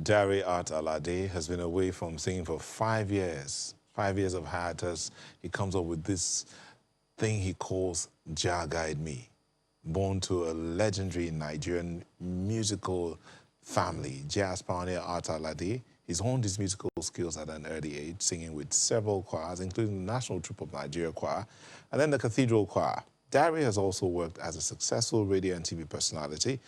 Dare Art Alade has been away from singing for 5 years. 5 years of hiatus. He comes up with this thing he calls Jah Guide Me. Born to a legendary Nigerian musical family, jazz pioneer Art Alade, he's honed his musical skills at an early age, singing with several choirs, including the National Troupe of Nigeria Choir and then the Cathedral Choir. Dare has also worked as a successful radio and TV personality,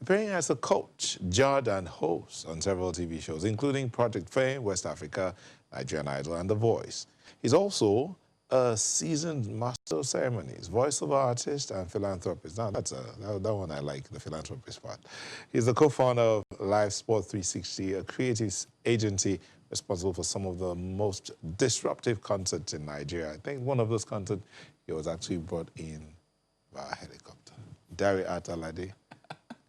appearing as a coach, judge, and host on several TV shows, including Project Fame, West Africa, Nigerian Idol, and The Voice. He's also a seasoned master of ceremonies, voiceover artist, and philanthropist. Now, that one I like, the philanthropist part. He's the co-founder of Live Sport 360, a creative agency responsible for some of the most disruptive concerts in Nigeria. I think one of those concerts, he was actually brought in by a helicopter. Dare Alade.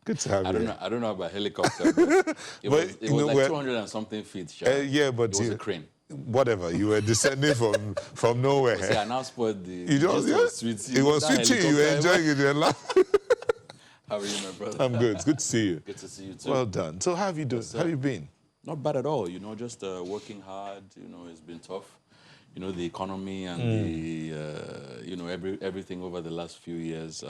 Good to have you. I don't know about helicopter. But it was like 200 and something feet. Yeah, but it was a crane. Whatever, you were descending from nowhere. See, I now spoiled the. You don't. Yeah? It was sweet. You were enjoying it. You laughing. How are you, my brother? I'm good. It's good to see you. Good to see you too. Well done. So, how have you done? How have you been? Not bad at all. You know, just working hard. You know, it's been tough. You know, the economy and the you know, everything over the last few years.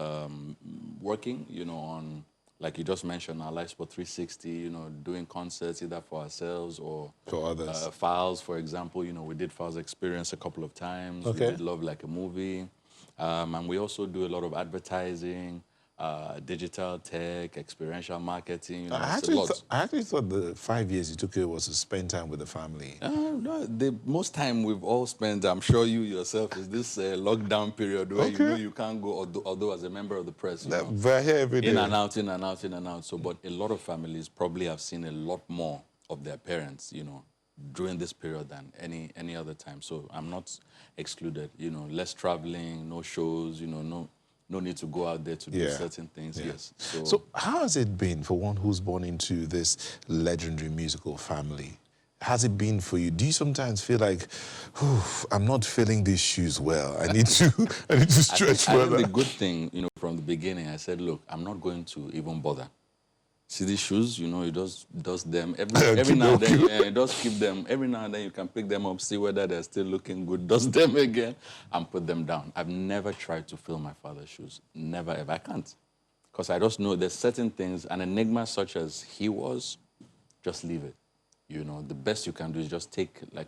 Working, you know, on, like you just mentioned, our Live Sport 360, you know, doing concerts either for ourselves or for others. Files, for example, you know, we did Files Experience a couple of times. Okay. We did Love Like a Movie. And we also do a lot of advertising, digital tech, experiential marketing. You know, I actually thought the 5 years you took it was to spend time with the family. No, the most time we've all spent, I'm sure you yourself, is this lockdown period where you know you can't go, although as a member of the press, you know, we're here every day. in and out, in and out, in and out. So, but a lot of families probably have seen a lot more of their parents, you know, during this period than any other time. So I'm not excluded, you know, less traveling, no shows, you know, no need to go out there to do certain things, yes. So how has it been for one who's born into this legendary musical family? Has it been for you? Do you sometimes feel like, I'm not filling these shoes well. I need to stretch further. I think the good thing, you know, from the beginning, I said, look, I'm not going to even bother. See these shoes, you know, you just dust them. Every now and then, you just keep them. Every now and then you can pick them up, see whether they're still looking good, dust them again, and put them down. I've never tried to fill my father's shoes. Never, ever. I can't. Because I just know there's certain things, an enigma such as he was, just leave it. You know, the best you can do is just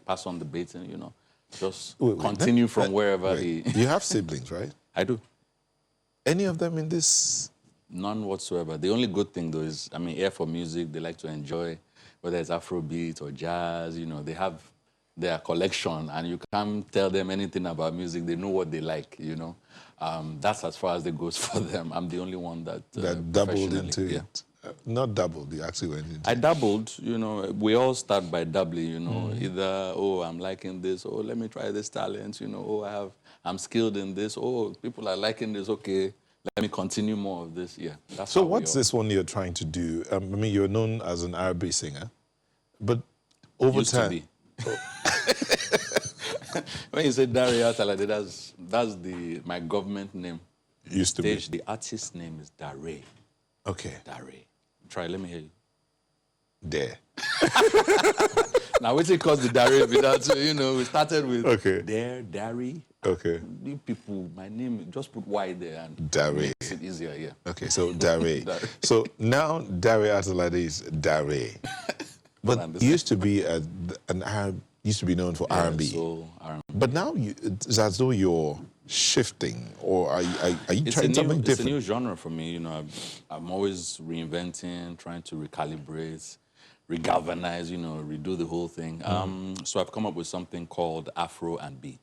pass on the baton, you know, just continue from wherever he... You have siblings, right? I do. Any of them in this... None whatsoever. The only good thing, though, is, I mean, ear for music, they like to enjoy, whether it's Afrobeat or jazz, you know, they have their collection, and you can't tell them anything about music. They know what they like, you know. That's as far as it goes for them. I'm the only one that dabbled into it. Not dabbled, you actually went into it. I dabbled, you know. We all start by dabbling, you know. Either, I'm liking this, let me try this talent, you know, I'm skilled in this, people are liking this, okay. Let me continue more of this, That's so what's this one you're trying to do? I mean, you're known as an R&B singer, but over time... When you say Dare Alade, that's my government name. Used to be. The artist's name is Dare. Okay. Dare. Try, let me hear you. Dare. Now, what's it called the Dare without, you know, we started with Dare. Okay. You people, my name, just put Y there and Dare. makes it easier, Okay, so Dare. So now Dare Alade is Dare. But used to be used to be known for R&B. So R&B. But now it's as though you're shifting, or are you trying something different? It's a new genre for me, you know. I'm always reinventing, trying to recalibrate, regalvanize, you know, redo the whole thing. So I've come up with something called Afro and B.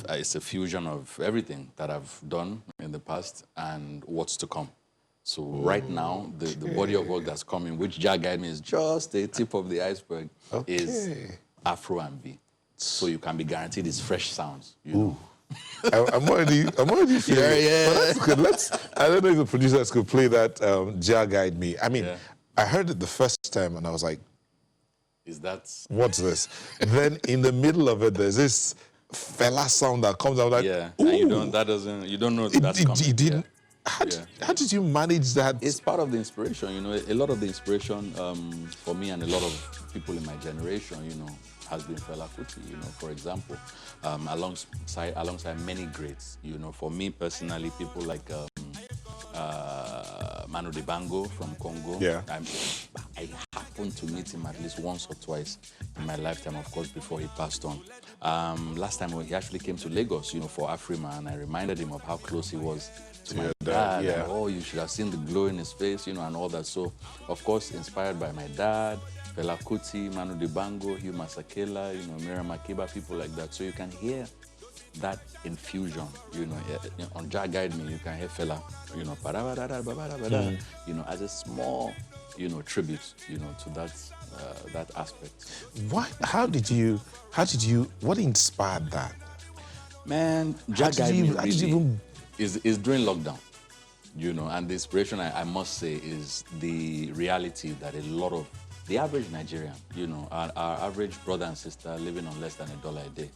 It's a fusion of everything that I've done in the past and what's to come. So right now, the body of work that's coming, which Jah Guide Me is just the tip of the iceberg, is Afro and B. So you can be guaranteed it's fresh sounds. You know? I'm already feeling it. But that's good. I don't know if the producers could play that Jah Guide Me. I mean, I heard it the first time and I was like, what's this? Then in the middle of it, there's this fella sound that comes out like, and you don't know that's coming. It didn't. How did you manage that? It's part of the inspiration, you know. A lot of the inspiration for me and a lot of people in my generation, you know, has been Fela Kuti, you know, for example, alongside many greats, you know. For me personally, people like Manu Dibango from Congo. Yeah. I happened to meet him at least once or twice in my lifetime, of course, before he passed on. Last time he actually came to Lagos, you know, for Afrima, and I reminded him of how close he was to my dad. Yeah. And, oh, you should have seen the glow in his face, you know, and all that. So, of course, inspired by my dad, Fela Kuti, Manu Dibango, Hugh Masakela, you know, Miriam Makeba, people like that. So you can hear that infusion, you know. On Jah Guide Me, you can hear Fela, you know, you know, as a small, you know, tribute, you know, to that aspect. What inspired that? Man, Jah Guide Me really is during lockdown, you know, and the inspiration, I must say, is the reality that a lot of the average Nigerian, you know, our average brother and sister living on less than $1 a day.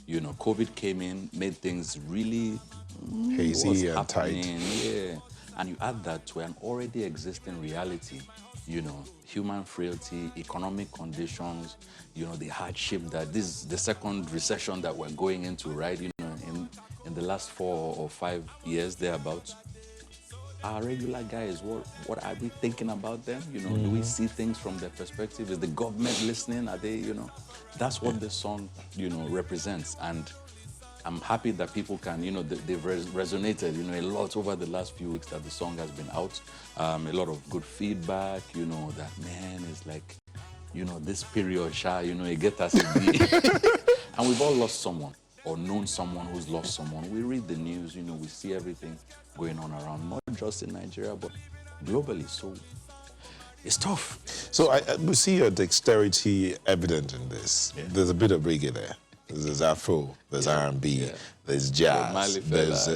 You know, COVID came in, made things really hazy and tight. Yeah, and you add that to an already existing reality, you know, human frailty, economic conditions, you know, the hardship that this is the second recession that we're going into, right? You know, in the last 4 or 5 years, thereabouts. Our regular guys, what are we thinking about them? You know, do we see things from their perspective? Is the government listening? Are they, you know? That's what this song, you know, represents. And I'm happy that people can, you know, they've resonated, you know, a lot over the last few weeks that the song has been out. A lot of good feedback, you know, that, man, is like, you know, this period, you know, you get us in the... And we've all lost someone or known someone who's lost someone. We read the news, you know, we see everything going on around, not just in Nigeria, but globally. So it's tough. So we see your dexterity evident in this. Yeah. There's a bit of reggae there. There's Afro, there's R&B, there's jazz, there's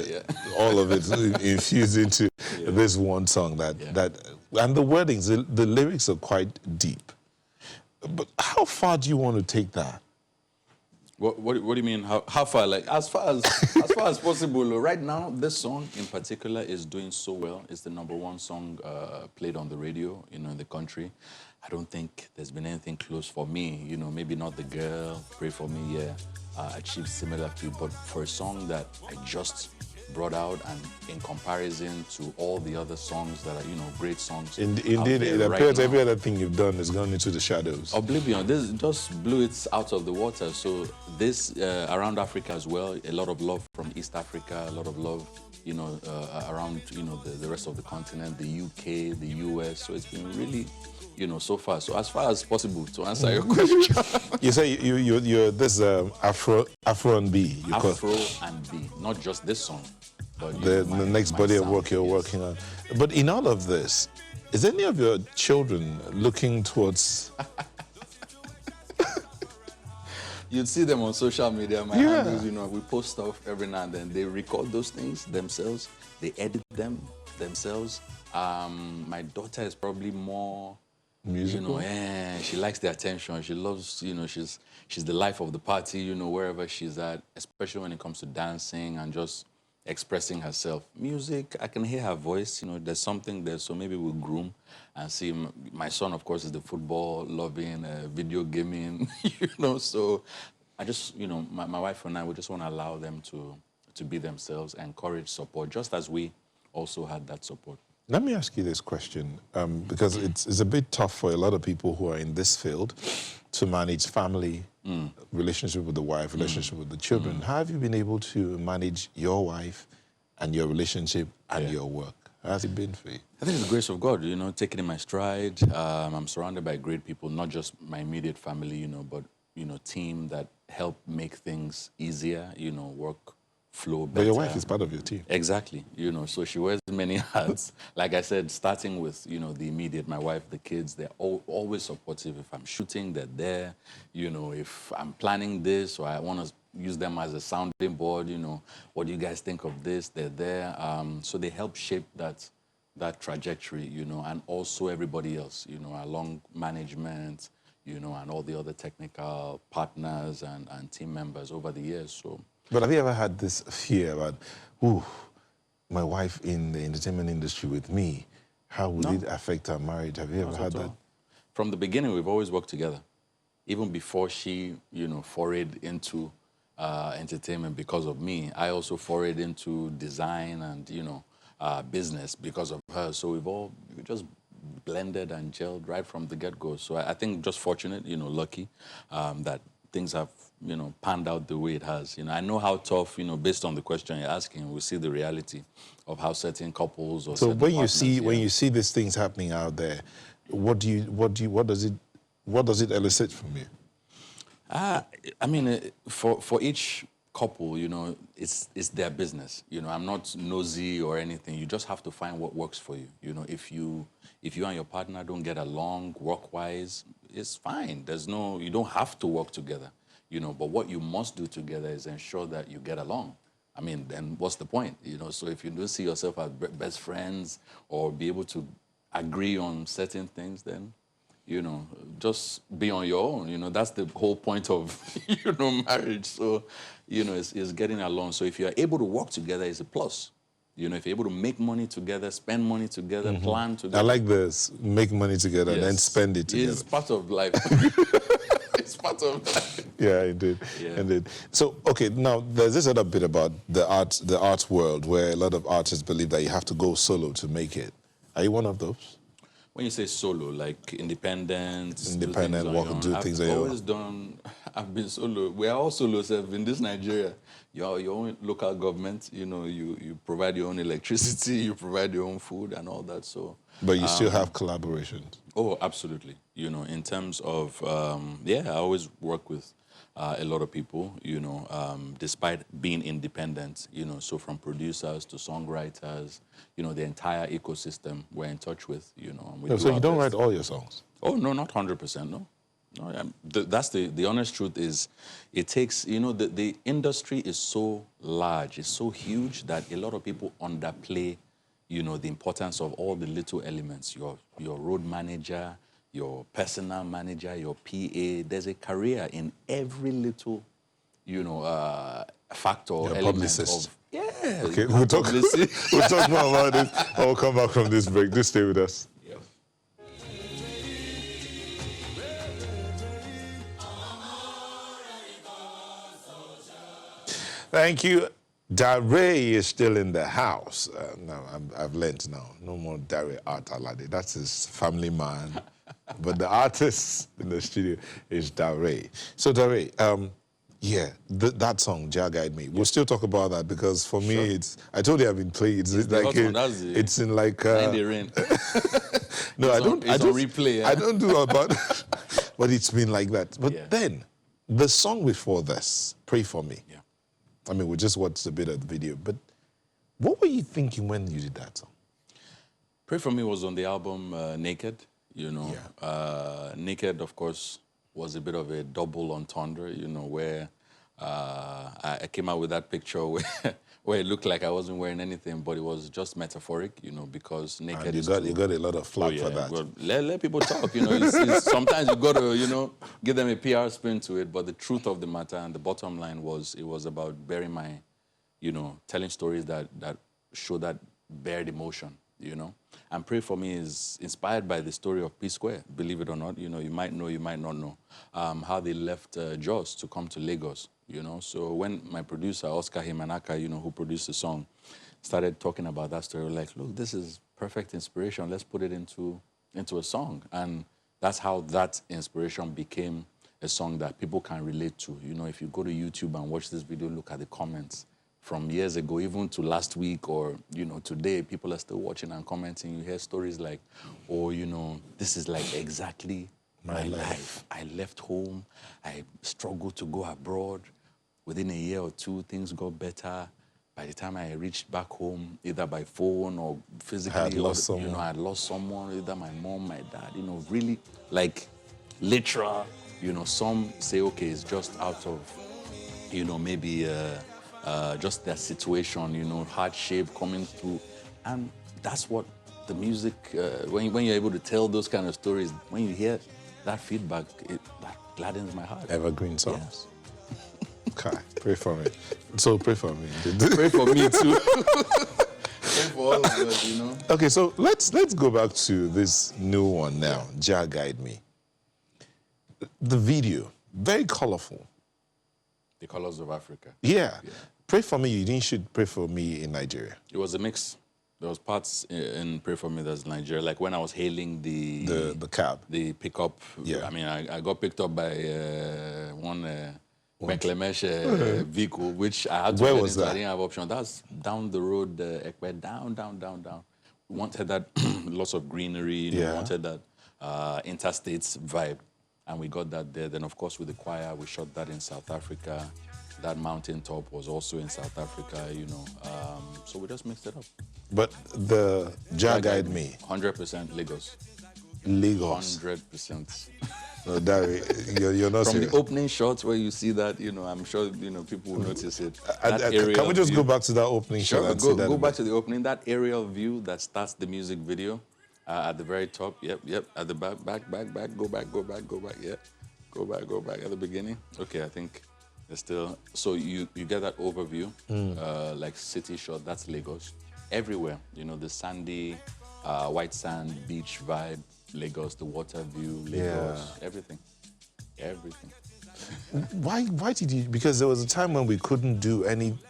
all of it infused into this one song and the wordings, the lyrics are quite deep. But how far do you want to take that? What do you mean? How far? Like as far as possible. Right now, this song in particular is doing so well. It's the #1 song played on the radio, you know, in the country. I don't think there's been anything close for me. You know, maybe not The Girl, Pray For Me, achieved similar few, but for a song that I just brought out and in comparison to all the other songs that are, you know, great songs. Indeed, it appears every other thing you've done has gone into the shadows. Oblivion, this just blew it out of the water. So this, around Africa as well, a lot of love from East Africa, a lot of love, you know, around, you know, the rest of the continent, the UK, the US. So it's been really, you know, so far. So as far as possible, to answer your question. You say you're this Afro and B. Afro and B, not just this song. But, the next body of work you're working on. But in all of this, is any of your children looking towards... You'd see them on social media, my handles, you know, we post stuff every now and then. They record those things themselves. They edit them themselves. My daughter is probably more... musical? You know, she likes the attention. She loves, you know, she's the life of the party, you know, wherever she's at, especially when it comes to dancing and just expressing herself. Music, I can hear her voice, you know, there's something there, so maybe we'll groom and see. My son, of course, is the football loving, video gaming, you know, so I just, you know, my wife and I, we just want to allow them to be themselves, encourage support, just as we also had that support. Let me ask you this question, because it's a bit tough for a lot of people who are in this field to manage family, relationship with the wife, relationship with the children. How have you been able to manage your wife and your relationship and your work? How has it been for you? I think it's the grace of God, you know, taking in my stride. I'm surrounded by great people, not just my immediate family, you know, but, you know, team that help make things easier, you know, work flow better. But your wife is part of your team. Exactly. You know, so she wears many hats. Like I said, starting with, you know, the immediate, my wife, the kids, they're always supportive. If I'm shooting, they're there. You know, if I'm planning this or I want to use them as a sounding board, you know, what do you guys think of this? They're there. So they help shape that trajectory, you know, and also everybody else, you know, along management, you know, and all the other technical partners and team members over the years. So. But have you ever had this fear about, ooh, my wife in the entertainment industry with me, how would it affect our marriage? Have you ever had that? From the beginning, we've always worked together. Even before she, forayed into entertainment because of me, I also forayed into design and, business because of her. So we just blended and gelled right from the get-go. So I think just fortunate, lucky that things have, panned out the way it has. I know how tough, based on the question you're asking, we see the reality of how certain couples or so certain when you partners, see when you see these things happening out there, what does it elicit from you? I mean, for each couple, it's their business. I'm not nosy or anything. You just have to find what works for you. If you and your partner don't get along work-wise, it's fine. You don't have to work together. But what you must do together is ensure that you get along. I mean, then what's the point? So if you don't see yourself as best friends or be able to agree on certain things, then just be on your own. That's the whole point of, marriage. So, it's getting along. So if you're able to work together, it's a plus. If you're able to make money together, spend money together, plan together. I like this, make money together and then spend it together. It's part of life. It's part of life. Yeah, indeed. Yeah. Indeed. So, okay, now there's this other bit about the arts world where a lot of artists believe that you have to go solo to make it. Are you one of those? When you say solo, like independent, do things on your own. I've been solo. We are all solo in this Nigeria. You're your own local government, you provide your own electricity, you provide your own food and all that. So, but you still have collaborations. Oh, absolutely. In terms of, I always work with a lot of people, despite being independent, so from producers to songwriters, the entire ecosystem we're in touch with, So you don't write all your songs? Oh, no, not 100%, no. That's the honest truth is it takes, the industry is so large, it's so huge that a lot of people underplay, the importance of all the little elements, your road manager, your personal manager, your PA. There's a career in every little, factor or element publicist. of... Yeah. Okay, we'll talk more about this. I'll come back from this break. Just stay with us. Thank you. Dare is still in the house. No, I've learned now. No more Dare Art Alade. That's his family man. But the artist in the studio is Dare. So Dare, that song, Jah Guide Me. We'll still talk about that because for me, I told you I've been playing. It's in like... the rain. No, I don't. It's on replay. Yeah? I don't do about... but it's been like that. But then, the song before this, Pray For Me. Yeah. I mean, we just watched a bit of the video, but what were you thinking when you did that song? Pray For Me was on the album Naked, Naked, of course, was a bit of a double entendre, where I came out with that picture where it looked like I wasn't wearing anything, but it was just metaphoric, because naked you got a lot of flack for that. Well, let people talk, sometimes you got to, give them a PR spin to it, but the truth of the matter and the bottom line was, it was about bearing my, telling stories that show that bared emotion, And Pray For Me is inspired by the story of P Square, believe it or not. You might know, you might not know, how they left Jos to come to Lagos, So when my producer, Oscar Himanaka, who produced the song, started talking about that story, we're like, look, this is perfect inspiration. Let's put it into a song. And that's how that inspiration became a song that people can relate to. If you go to YouTube and watch this video, look at the comments. From years ago, even to last week or, today, people are still watching and commenting. You hear stories like, oh, this is like exactly my life. I left home. I struggled to go abroad. Within a year or two, things got better. By the time I reached back home, either by phone or physically, I had lost someone. I had lost someone, either my mom, my dad, really like literal. Some say, okay, it's just out of, maybe... just their situation, hardship coming through. And that's what the music, when you're able to tell those kind of stories, when you hear that feedback, that gladdens my heart. Evergreen songs. Okay, pray for me. So pray for me. Pray for me too. pray for all of us, you know. Okay, so let's go back to this new one now, Jah Guide Me. The video, very colorful. The colors of Africa. Yeah. Pray for me. You didn't should pray for me in Nigeria. It was a mix. There was parts in Pray For Me that's Nigeria. Like when I was hailing The cab. the pickup. Yeah. I mean, I got picked up by one Meklemesh vehicle, which I had to Where get was into. that? I didn't have option. That's down the road, Ekpe, down. We wanted that lots of greenery. You know, Yeah. we wanted that interstates vibe. And we got that there. Then, of course, with the choir, we shot that in South Africa. That mountaintop was also in South Africa, you know. So we just mixed it up. But the Jah Guide Me, 100% Lagos. Lagos. 100%. No, Dari, you're not From serious. the opening shots where you see that, you know, I'm sure, you know, people will notice it. That Can aerial we just view. go back to that opening shot Sure, and see that? go back to the opening. That aerial view that starts the music video at the very top. Yep. At the back. Go back. Yep. Go back at the beginning. Okay, I think there's still. So you get that overview, like city shot. That's Lagos. Everywhere, you know, the sandy, white sand beach vibe. Lagos, the water view. Lagos, everything. Why did you? Because there was a time when we couldn't do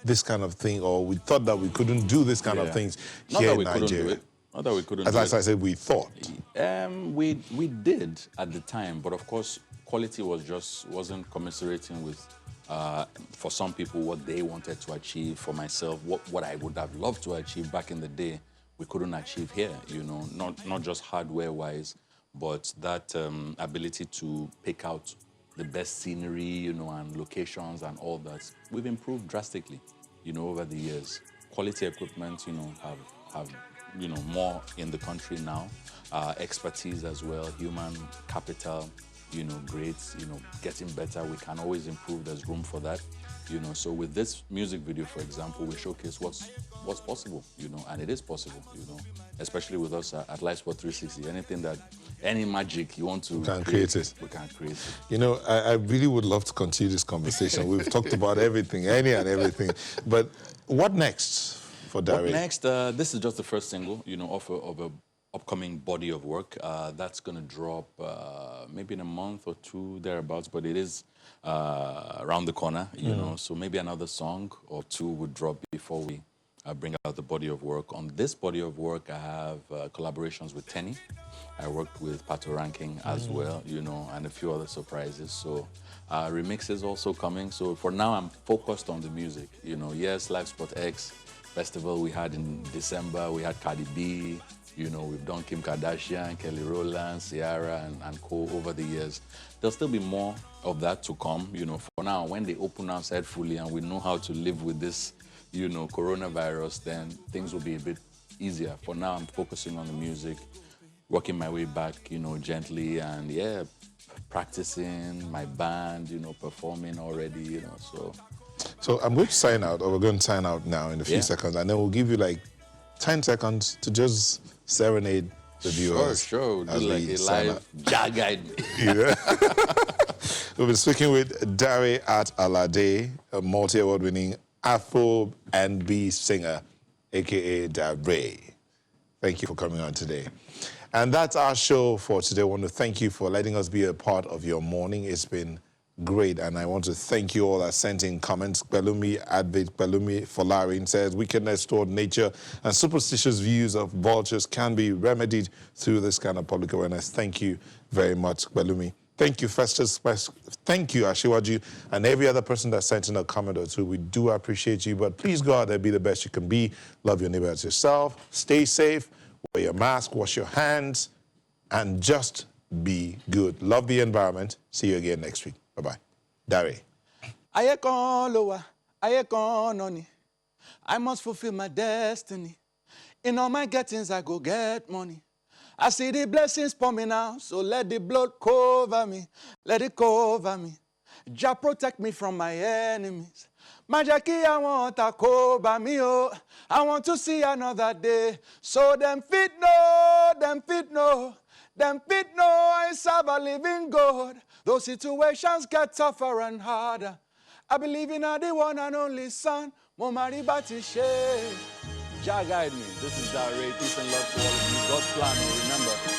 this kind of thing, or we thought that we couldn't do this kind of things Not here that in we couldn't do Nigeria. it. Not that we couldn't As do I it. said, we thought. We did at the time, but of course, quality wasn't commiserating with, for some people, what they wanted to achieve. For myself, what I would have loved to achieve back in the day, we couldn't achieve here. You know, not just hardware-wise, but that ability to pick out the best scenery, you know, and locations and all that. We've improved drastically, you know, over the years. Quality equipment, you know, have you know, more in the country now. Expertise as well, human capital, you know, great, you know, getting better. We can always improve. There's room for that, you know. So with this music video, for example, we showcase what's possible, you know, and it is possible, you know, especially with us at Live Sport 360. Any magic you want to create it. We can create it. You know, I really would love to continue this conversation. We've talked about everything, any and everything. But what next for Dari? What next? This is just the first single, you know, of a upcoming body of work. That's going to drop maybe in a month or two, thereabouts, but it is around the corner, you know, so maybe another song or two would drop before we bring out the body of work. On this body of work, I have collaborations with Tenny. I worked with Pato Ranking as well, you know, and a few other surprises. So remixes also coming. So for now, I'm focused on the music. You know, yes, Live Sport X festival we had in December. We had Cardi B. You know, we've done Kim Kardashian, Kelly Rowland, Ciara, and co over the years. There'll still be more of that to come. You know, for now, when they open outside fully and we know how to live with this, you know, coronavirus, then things will be a bit easier. For now, I'm focusing on the music, working my way back, you know, gently, and yeah, practicing my band, you know, performing already, you know, So I'm going to sign out, or we're going to sign out now in a few seconds, and then we'll give you like 10 seconds to just serenade the viewers. Sure. We'll do like a live Jah Guide Me. You know? We'll be speaking with Dari at Alade, a multi-award winning Afro and B singer, a.k.a. Dari. Thank you for coming on today. And that's our show for today. I want to thank you for letting us be a part of your morning. It's been great, and I want to thank you all that sent in comments. Belumi Advait Belumi Folarin says, wickedness toward nature and superstitious views of vultures can be remedied through this kind of public awareness. Thank you very much, Belumi. Thank you, Festus. Thank you, Ashiwaju, and every other person that sent in a comment or two. We do appreciate you, but please go out there, be the best you can be. Love your neighbor as yourself. Stay safe. Wear your mask. Wash your hands. And just be good. Love the environment. See you again next week. Bye-bye. Dari. I must fulfill my destiny. In all my gettings, I go get money. I see the blessings coming out, so let the blood cover me. Let it cover me. Jah protect me from my enemies. Majaki, I want to cover me, oh. I want to see another day. So them fit know, I serve a living God. Those situations get tougher and harder. I believe in the one and only Son, Momari Batishe. Jah guide me. This is Ray. Peace and love to all of you. God's plan, remember,